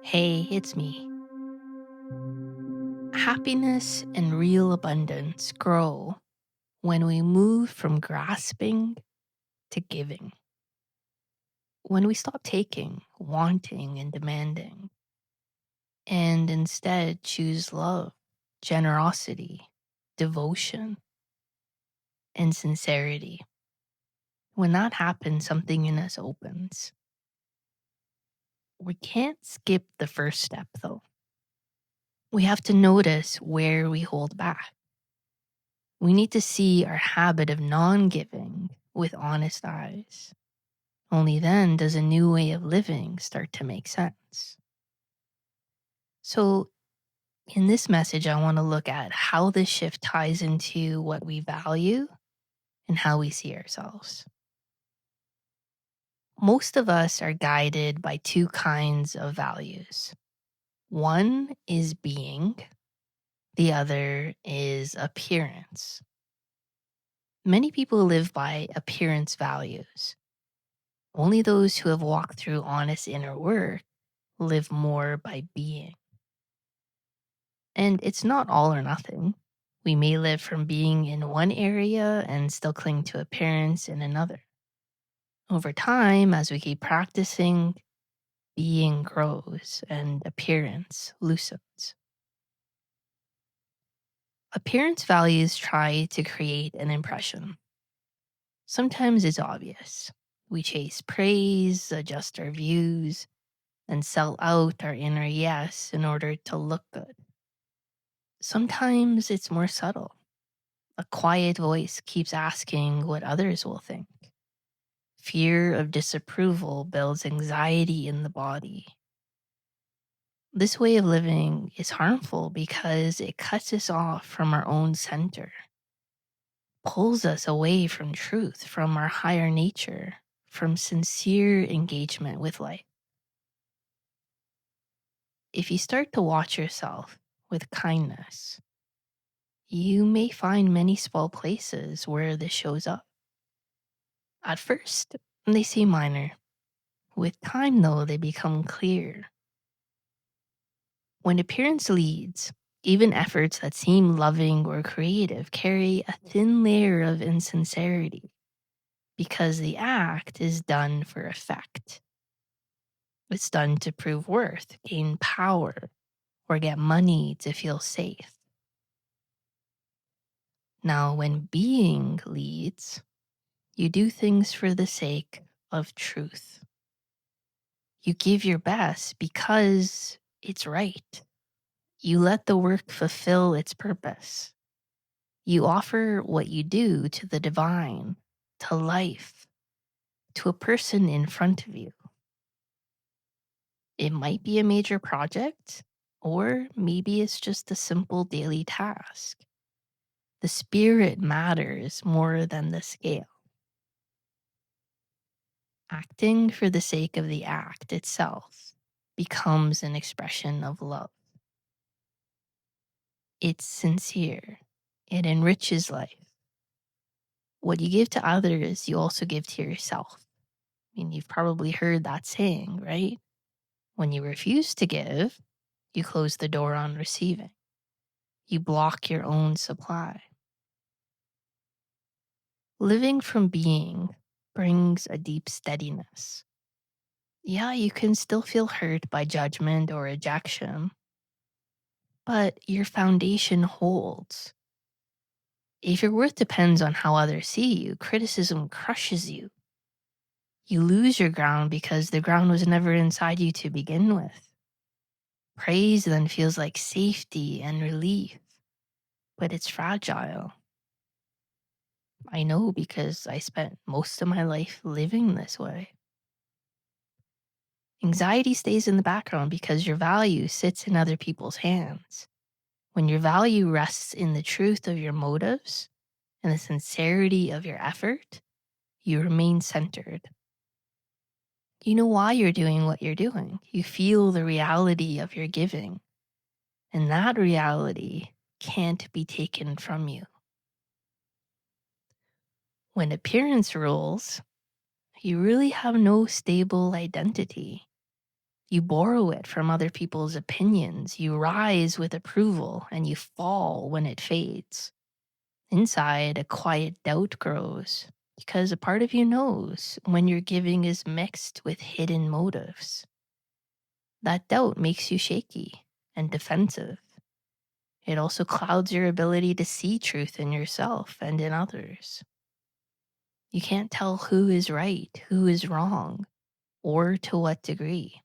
Hey, it's me. Happiness and real abundance grow when we move from grasping to giving. When we stop taking, wanting, and demanding, and instead choose love, generosity, devotion, and sincerity. When that happens, something in us opens. We can't skip the first step, though. We have to notice where we hold back. We need to see our habit of non giving with honest eyes. Only then does a new way of living start to make sense. So, in this message, I want to look at how this shift ties into what we value and how we see ourselves. Most of us are guided by two kinds of values. One is being, the other is appearance. Many people live by appearance values. Only those who have walked through honest inner work live more by being. And it's not all or nothing. We may live from being in one area and still cling to appearance in another. Over time, as we keep practicing, being grows and appearance loosens. Appearance values try to create an impression. Sometimes it's obvious. We chase praise, adjust our views, and sell out our inner yes in order to look good. Sometimes it's more subtle. A quiet voice keeps asking what others will think. Fear of disapproval builds anxiety in the body. This way of living is harmful because it cuts us off from our own center, pulls us away from truth, from our higher nature, from sincere engagement with life. If you start to watch yourself with kindness, you may find many small places where this shows up. At first, they seem minor. With time, though, they become clear. When appearance leads, even efforts that seem loving or creative carry a thin layer of insincerity because the act is done for effect. It's done to prove worth, gain power, or get money to feel safe. Now, when being leads, you do things for the sake of truth. You give your best because it's right. You let the work fulfill its purpose. You offer what you do to the divine, to life, to a person in front of you. It might be a major project, or maybe it's just a simple daily task. The spirit matters more than the scale. Acting for the sake of the act itself becomes an expression of love. It's sincere. It enriches life. What you give to others, you also give to yourself. I mean, you've probably heard that saying, right? When you refuse to give, you close the door on receiving. You block your own supply. Living from being brings a deep steadiness. Yeah, you can still feel hurt by judgment or rejection, but your foundation holds. If your worth depends on how others see you, criticism crushes you. You lose your ground because the ground was never inside you to begin with. Praise then feels like safety and relief, but it's fragile. I know because I spent most of my life living this way. Anxiety stays in the background because your value sits in other people's hands. When your value rests in the truth of your motives and the sincerity of your effort, you remain centered. You know why you're doing what you're doing. You feel the reality of your giving, and that reality can't be taken from you. When appearance rules, you really have no stable identity. You borrow it from other people's opinions. You rise with approval and you fall when it fades. Inside, a quiet doubt grows because a part of you knows when your giving is mixed with hidden motives. That doubt makes you shaky and defensive. It also clouds your ability to see truth in yourself and in others. You can't tell who is right, who is wrong, or to what degree.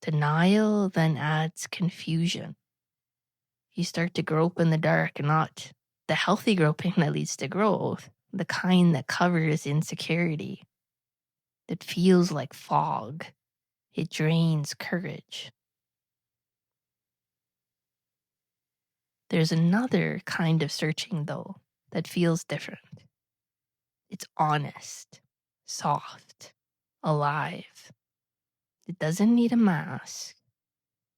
Denial then adds confusion. You start to grope in the dark, not the healthy groping that leads to growth, the kind that covers insecurity. That feels like fog. It drains courage. There's another kind of searching, though, that feels different. It's honest, soft, alive. It doesn't need a mask.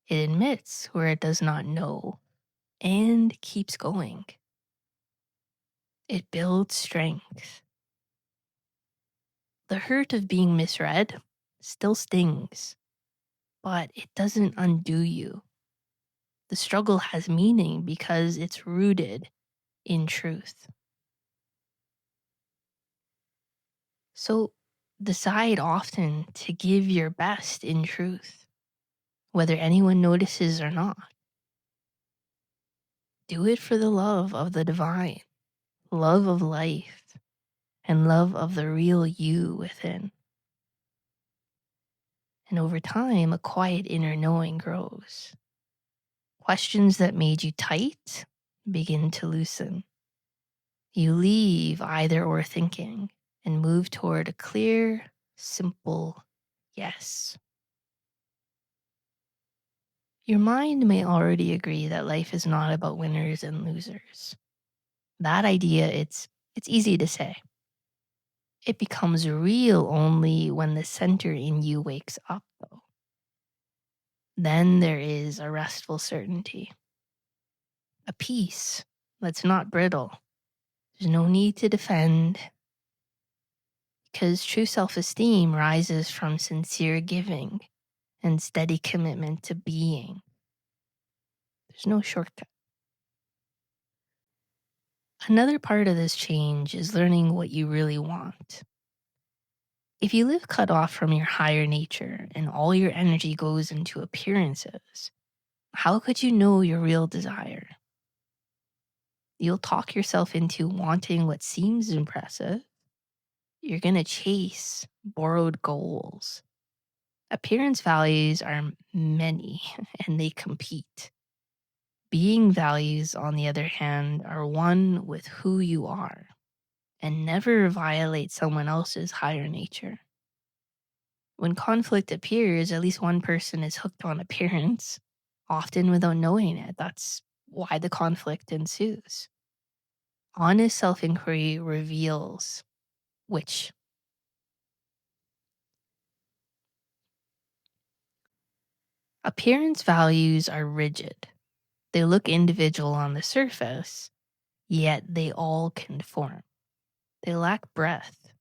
It admits where it does not know and keeps going. It builds strength. The hurt of being misread still stings, but it doesn't undo you. The struggle has meaning because it's rooted in truth. So decide often to give your best in truth, whether anyone notices or not. Do it for the love of the divine, love of life, and love of the real you within. And over time, a quiet inner knowing grows. Questions that made you tight begin to loosen. You leave either or thinking and move toward a clear, simple yes. Your mind may already agree that life is not about winners and losers. That idea, it's easy to say. It becomes real only when the center in you wakes up, though. Then there is a restful certainty, a peace that's not brittle. There's no need to defend, because true self-esteem rises from sincere giving and steady commitment to being. There's no shortcut. Another part of this change is learning what you really want. If you live cut off from your higher nature and all your energy goes into appearances, how could you know your real desire? You'll talk yourself into wanting what seems impressive. You're going to chase borrowed goals. Appearance values are many and they compete. Being values, on the other hand, are one with who you are and never violate someone else's higher nature. When conflict appears, at least one person is hooked on appearance, often without knowing it. That's why the conflict ensues. Honest self-inquiry reveals which. Appearance values are rigid. They look individual on the surface, yet they all conform. They lack breadth.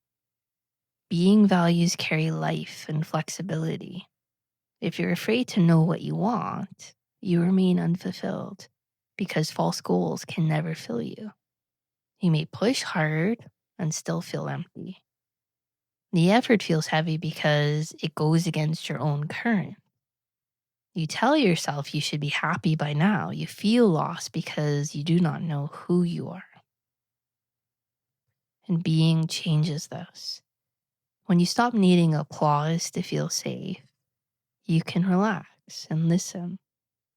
Being values carry life and flexibility. If you're afraid to know what you want, you remain unfulfilled because false goals can never fill you. You may push hard and still feel empty. The effort feels heavy because it goes against your own current. You tell yourself you should be happy by now. You feel lost because you do not know who you are. And being changes this. When you stop needing applause to feel safe, you can relax and listen.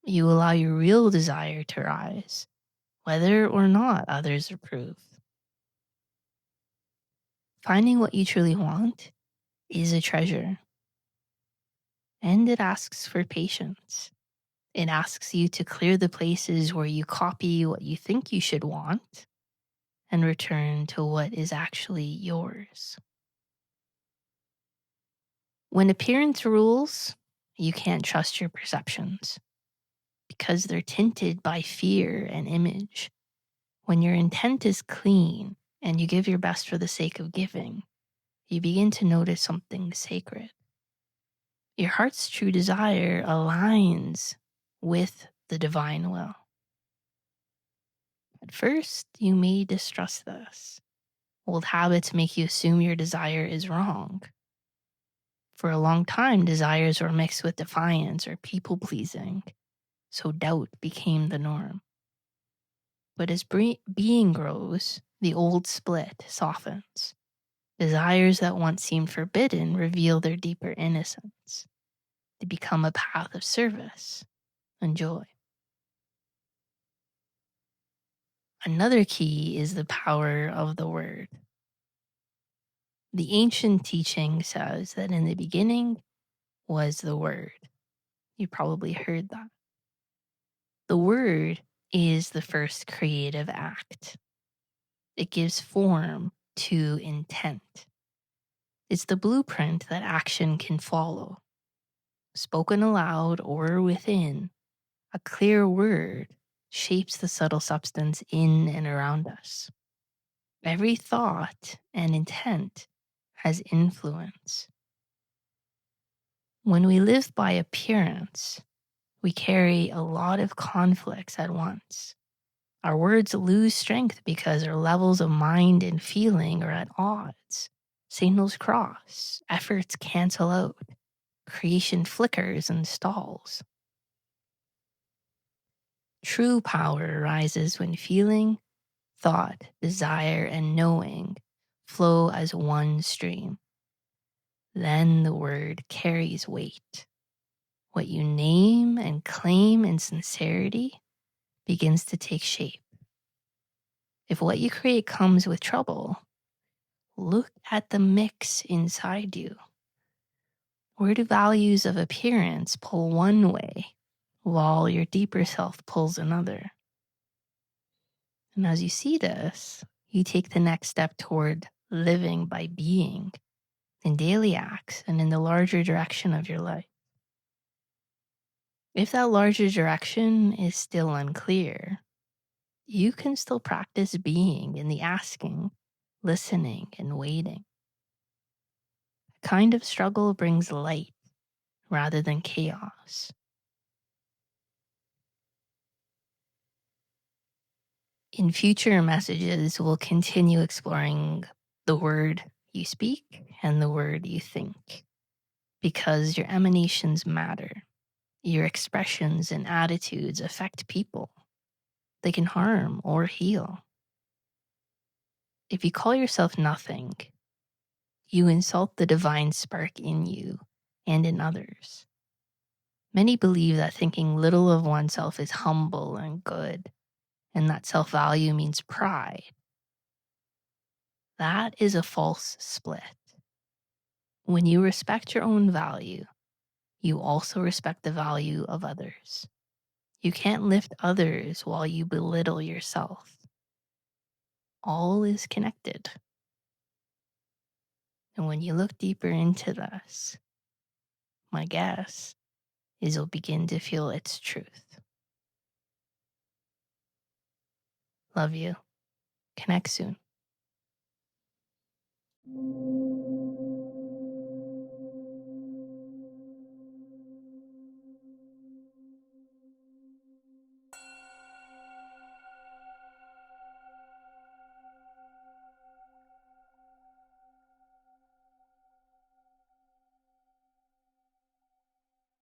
You allow your real desire to rise, whether or not others approve. Finding what you truly want is a treasure. And it asks for patience. It asks you to clear the places where you copy what you think you should want and return to what is actually yours. When appearance rules, you can't trust your perceptions because they're tinted by fear and image. When your intent is clean and you give your best for the sake of giving, you begin to notice something sacred. Your heart's true desire aligns with the divine will. At first, you may distrust this. Old habits make you assume your desire is wrong. For a long time, desires were mixed with defiance or people pleasing, so doubt became the norm. But as being grows, the old split softens. Desires that once seemed forbidden reveal their deeper innocence. They become a path of service and joy. Another key is the power of the word. The ancient teaching says that in the beginning was the word. You probably heard that. The word is the first creative act. It gives form to intent. It's the blueprint that action can follow. Spoken aloud or within, a clear word shapes the subtle substance in and around us. Every thought and intent has influence. When we live by appearance, we carry a lot of conflicts at once. Our words lose strength because our levels of mind and feeling are at odds. Signals cross, efforts cancel out, creation flickers and stalls. True power arises when feeling, thought, desire, and knowing flow as one stream. Then the word carries weight. What you name and claim in sincerity begins to take shape. If what you create comes with trouble, look at the mix inside you. Where do values of appearance pull one way while your deeper self pulls another? And as you see this, you take the next step toward living by being in daily acts and in the larger direction of your life. If that larger direction is still unclear, you can still practice being in the asking, listening, and waiting. A kind of struggle brings light rather than chaos. In future messages, we'll continue exploring the word you speak and the word you think, because your emanations matter. Your expressions and attitudes affect people. They can harm or heal. If you call yourself nothing, you insult the divine spark in you and in others. Many believe that thinking little of oneself is humble and good, and that self-value means pride. That is a false split. When you respect your own value, you also respect the value of others. You can't lift others while you belittle yourself. All is connected. And when you look deeper into this, my guess is you'll begin to feel its truth. Love you. Connect soon.